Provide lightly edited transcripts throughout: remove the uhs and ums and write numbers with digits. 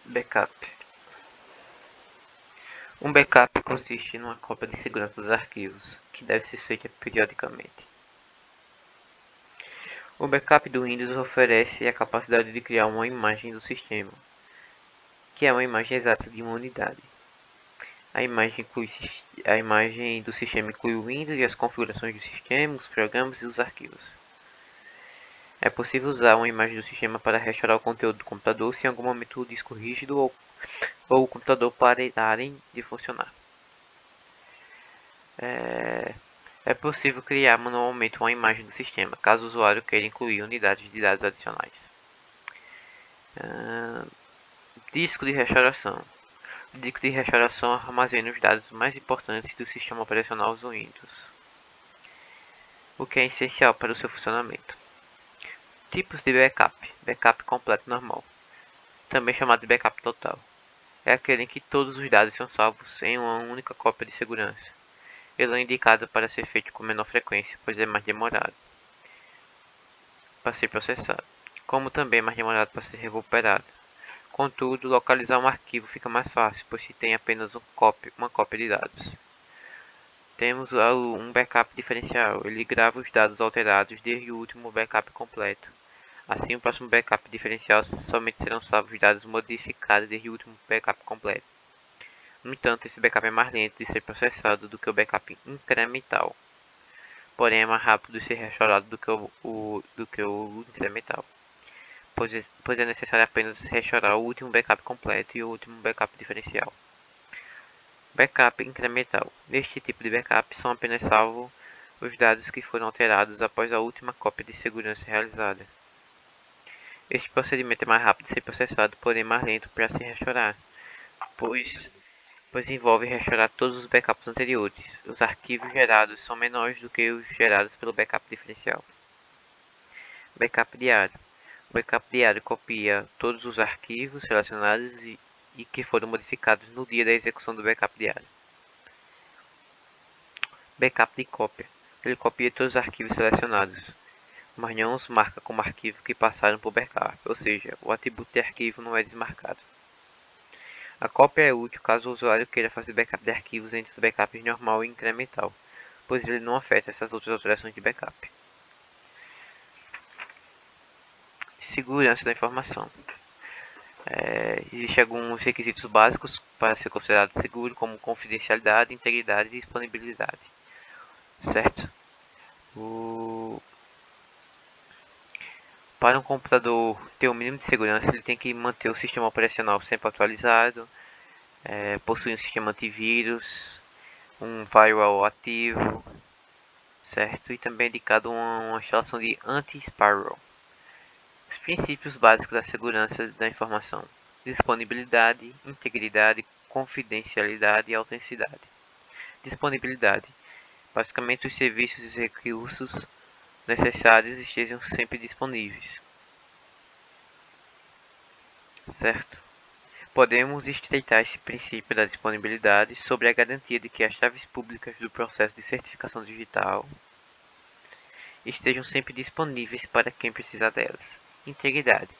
Backup. Um backup consiste numa cópia de segurança dos arquivos, que deve ser feita periodicamente. O backup do Windows oferece a capacidade de criar uma imagem do sistema, que é uma imagem exata de uma unidade. A imagem do sistema inclui o Windows e as configurações do sistema, os programas e os arquivos. É possível usar uma imagem do sistema para restaurar o conteúdo do computador se em algum momento o disco rígido ou o computador pararem de funcionar. É possível criar manualmente uma imagem do sistema, caso o usuário queira incluir unidades de dados adicionais. Disco de restauração. O disco de restauração armazena os dados mais importantes do sistema operacional Windows, o que é essencial para o seu funcionamento. Tipos de backup. Backup completo normal, também chamado de backup total. É aquele em que todos os dados são salvos em uma única cópia de segurança. Ele é indicado para ser feito com menor frequência, pois é mais demorado para ser processado, como também é mais demorado para ser recuperado. Contudo, localizar um arquivo fica mais fácil, pois se tem apenas uma cópia de dados. Temos um backup diferencial. Ele grava os dados alterados desde o último backup completo. Assim, o próximo backup diferencial somente serão salvos os dados modificados desde o último backup completo. No entanto, esse backup é mais lento de ser processado do que o backup incremental. Porém, é mais rápido de ser restaurado do que o incremental, pois é necessário apenas restaurar o último backup completo e o último backup diferencial. Backup incremental. Neste tipo de backup são apenas salvos os dados que foram alterados após a última cópia de segurança realizada. Este procedimento é mais rápido de ser processado, porém mais lento para se restaurar, pois envolve restaurar todos os backups anteriores. Os arquivos gerados são menores do que os gerados pelo backup diferencial. Backup diário. O backup diário copia todos os arquivos selecionados e que foram modificados no dia da execução do backup diário. Backup de cópia. Ele copia todos os arquivos selecionados, mas não os marca como arquivo que passaram por backup, ou seja, o atributo de arquivo não é desmarcado. A cópia é útil caso o usuário queira fazer backup de arquivos entre os backups normal e incremental, pois ele não afeta essas outras alterações de backup. Segurança da informação. Existem alguns requisitos básicos para ser considerado seguro, como confidencialidade, integridade e disponibilidade. Certo? Para um computador ter o mínimo de segurança, ele tem que manter o sistema operacional sempre atualizado, possui um sistema antivírus, um firewall ativo, certo? E também é indicado uma instalação de anti-spyware. Os princípios básicos da segurança da informação: disponibilidade, integridade, confidencialidade e autenticidade. Disponibilidade: basicamente os serviços e os recursos necessários estejam sempre disponíveis, certo? Podemos estreitar esse princípio da disponibilidade sobre a garantia de que as chaves públicas do processo de certificação digital estejam sempre disponíveis para quem precisar delas. Integridade: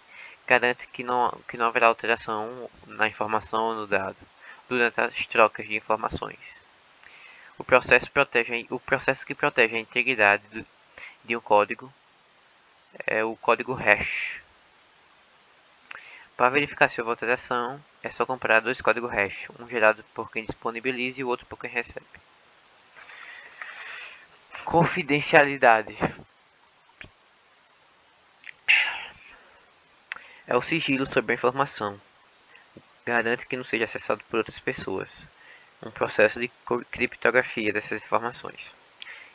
garante que não haverá alteração na informação ou no dado durante as trocas de informações. O processo que protege a integridade de um código é o código hash. Para verificar se houve alteração, é só comparar dois códigos hash, um gerado por quem disponibiliza e o outro por quem recebe. Confidencialidade é o sigilo sobre a informação. Garante que não seja acessado por outras pessoas. Um processo de criptografia dessas informações.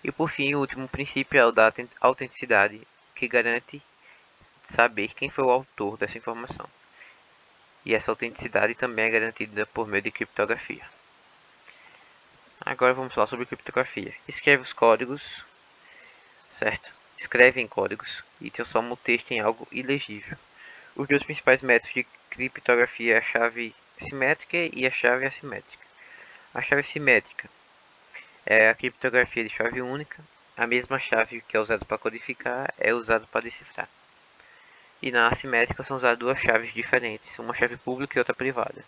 E por fim, o último princípio é o da autenticidade, que garante saber quem foi o autor dessa informação. E essa autenticidade também é garantida por meio de criptografia. Agora vamos falar sobre criptografia. Escreve os códigos, certo? Escreve em códigos e transforma o texto em algo ilegível. Os dois principais métodos de criptografia é a chave simétrica e a chave assimétrica. A chave simétrica é a criptografia de chave única. A mesma chave que é usada para codificar é usada para decifrar. E na assimétrica são usadas duas chaves diferentes, uma chave pública e outra privada.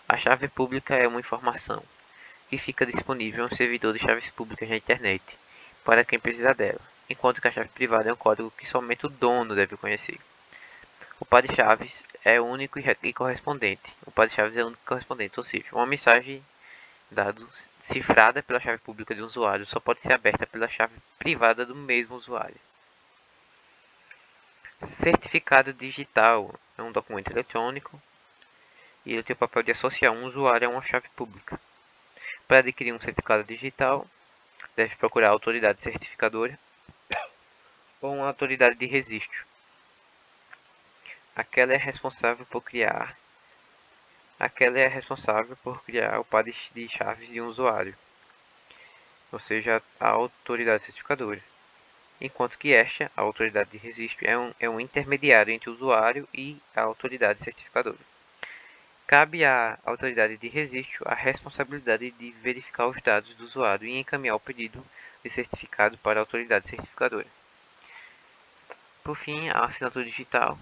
A chave pública é uma informação que fica disponível em um servidor de chaves públicas na internet para quem precisar dela, enquanto que a chave privada é um código que somente o dono deve conhecer. O par de chaves é único e correspondente. O par de chaves é único e correspondente, ou seja, uma mensagem dado cifrada pela chave pública de um usuário só pode ser aberta pela chave privada do mesmo usuário. Certificado digital é um documento eletrônico e ele tem o papel de associar um usuário a uma chave pública. Para adquirir um certificado digital, deve procurar a autoridade certificadora ou uma autoridade de registro. Aquela é responsável por criar o par de chaves de um usuário, ou seja, a autoridade certificadora. Enquanto que esta, a autoridade de registro, é um intermediário entre o usuário e a autoridade certificadora. Cabe à autoridade de registro a responsabilidade de verificar os dados do usuário e encaminhar o pedido de certificado para a autoridade certificadora. Por fim, a assinatura digital.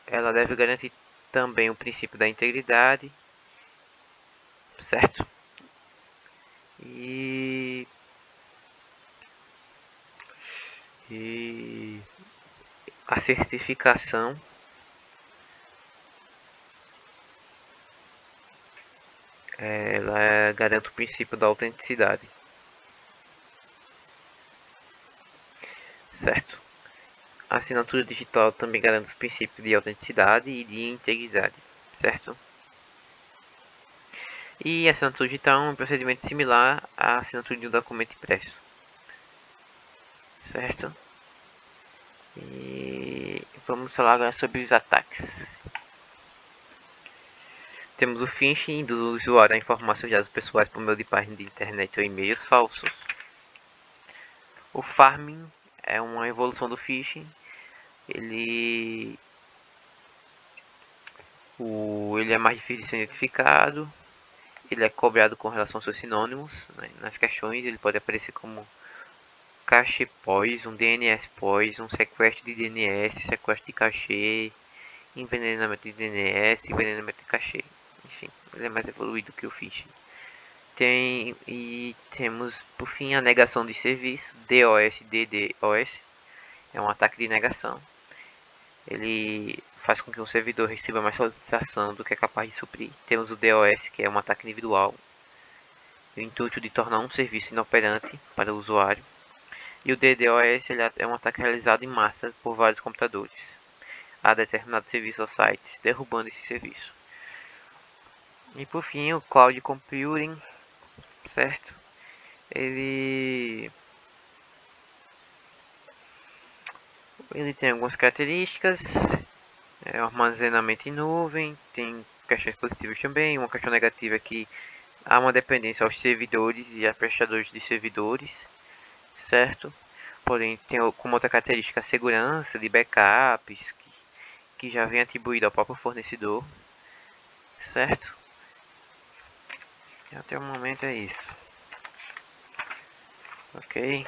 Ela deve garantir também o princípio da integridade, certo? E a certificação ela garante o princípio da autenticidade, certo? A assinatura digital também garante os princípios de autenticidade e de integridade, certo? E a assinatura digital é um procedimento similar à assinatura de um documento impresso, certo? E vamos falar agora sobre os ataques. Temos o phishing do usuário a informar seus dados pessoais por meio de páginas de internet ou e-mails falsos. O farming é uma evolução do phishing. Ele é mais difícil de ser identificado. Ele é cobrado com relação aos seus sinônimos, né? Nas questões ele pode aparecer como cache POS, um DNS POS, um sequestro de DNS, sequestro de cache, envenenamento de DNS, envenenamento de cache. Enfim, ele é mais evoluído que o phishing. Temos por fim a negação de serviço, DDoS, é um ataque de negação. Ele faz com que um servidor receba mais solicitação do que é capaz de suprir. Temos o DOS, que é um ataque individual, o intuito de tornar um serviço inoperante para o usuário. E o DDoS ele é um ataque realizado em massa por vários computadores a determinado serviço ou sites, derrubando esse serviço. E por fim, o Cloud Computing, certo? Ele tem algumas características, armazenamento em nuvem, tem questões positivas também. Uma questão negativa é que há uma dependência aos servidores e a prestadores de servidores, certo? Porém, tem como outra característica a segurança de backups, que já vem atribuído ao próprio fornecedor, certo? E até o momento é isso. Ok?